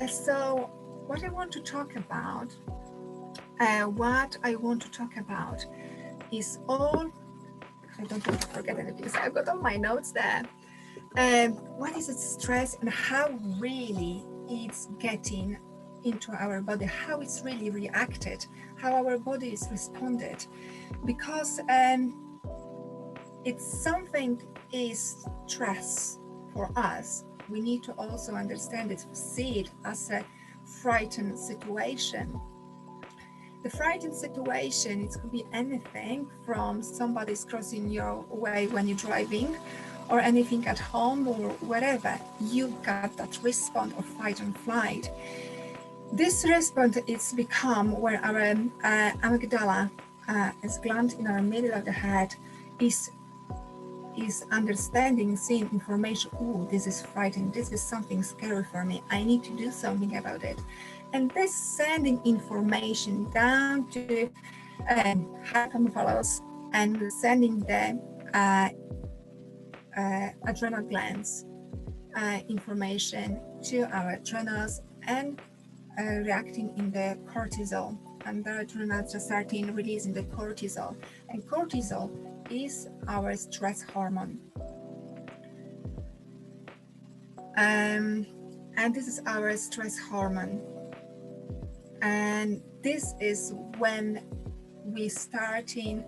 So what I want to talk about, is all, I don't want to forget anything because I've got all my notes there. What is it stress and how really it's getting into our body, how it's really reacted, how our body is responded. Because it's something is stress for us. We need to also understand it, see it as a frightened situation. The frightened situation, it could be anything from somebody's crossing your way when you're driving, or anything at home or wherever. You got that response of fight and flight. This response is become where our amygdala, is gland in our middle of the head, is understanding, seeing information. Oh, this is frightening. This is something scary for me. I need to do something about it. And this sending information down to hypothalamus and sending the adrenal glands information to our adrenals and reacting in the cortisol. And the adrenals are starting releasing the cortisol. And cortisol is our stress hormone. And this is our stress hormone. And this is when we starting,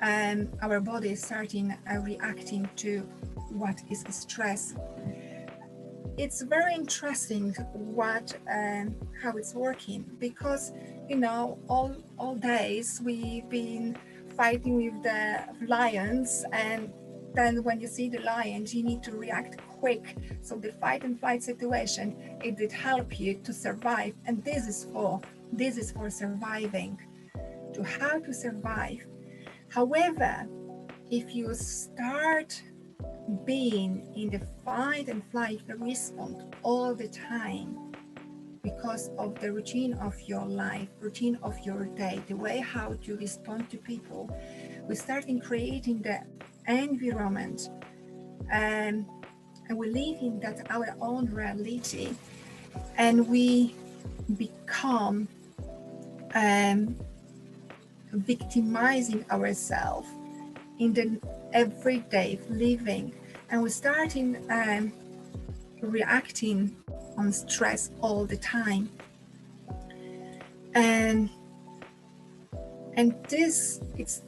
our body is starting reacting to what is stress. It's very interesting how it's working, because all days we've been fighting with the lions, and then when you see the lions you need to react quick. So the fight and flight situation, it did help you to survive, and this is for surviving, to how to survive. However, if you start being in the fight and flight response all the time, because of the routine of your life, routine of your day, the way how to respond to people, we start in creating the environment, and we live in that our own reality, and we become victimizing ourselves in the everyday living, and we start in reacting on stress all the time. And this, it's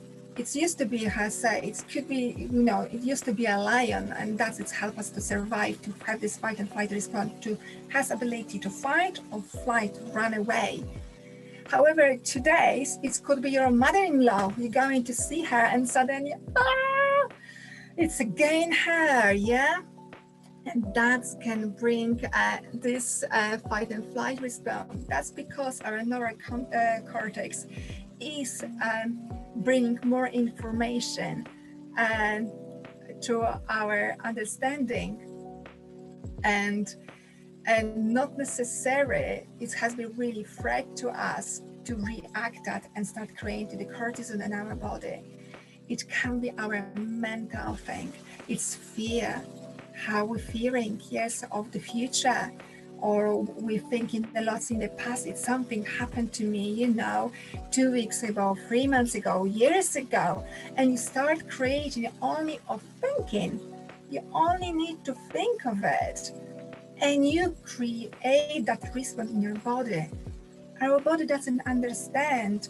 used to be, how I say, it could be, it used to be a lion, and that's it's help us to survive, to have this fight and flight response, to has ability to fight or flight, run away. However, today it could be your mother-in-law. You're going to see her, and suddenly, it's again her, yeah. And that can bring this fight and flight response. That's because our neurocortex is bringing more information to our understanding, and not necessarily it has been really threat to us to react that and start creating the cortisol in our body. It can be our mental thing. It's fear, how we're fearing, yes, of the future, or we're thinking a lot in the past. It's something happened to me, 2 weeks ago, 3 months ago, years ago, and you start creating only of thinking. You only need to think of it, and you create that response in your body. Our body doesn't understand,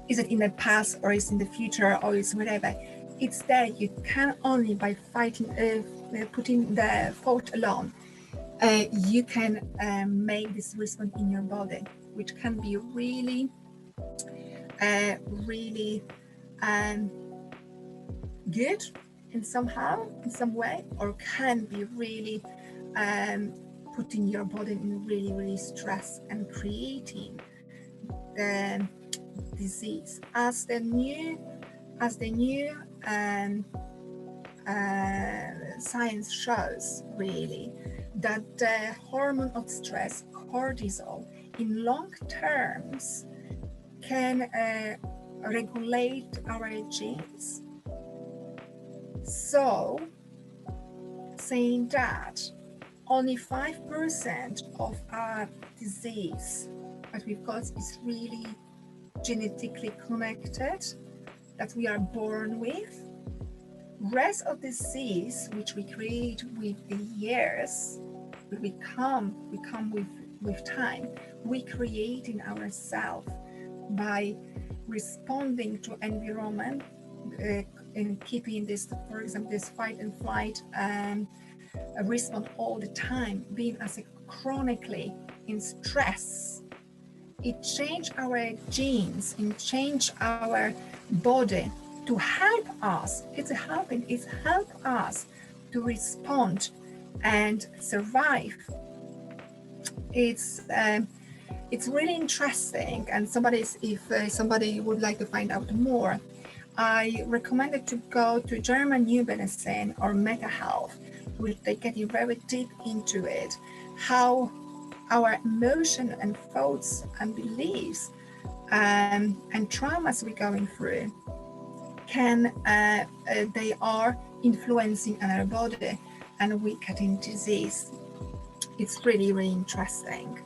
is it in the past or is in the future or is whatever. It's there. You can only by fighting, putting the thought alone, you can make this response in your body, which can be really, really good in some way, or can be really putting your body in really, really stress and creating the disease. As the new science shows, really, that the hormone of stress, cortisol, in long terms can regulate our genes. So, saying that, only 5% of our disease that we've got is really genetically connected, that we are born with. Rest of disease, which we create with the years, we come with time, we create in ourselves by responding to environment, and keeping this, for example, this fight and flight response all the time, being as a chronically in stress. It changed our genes, it changed our body to help us. It's help us to respond and survive. It's really interesting, and if somebody would like to find out more, I recommend to go to German New Medicine or Meta Health, where they get very deep into it, how our emotion and thoughts and beliefs and traumas we're going through they are influencing our body, and we getting disease. It's really, really interesting.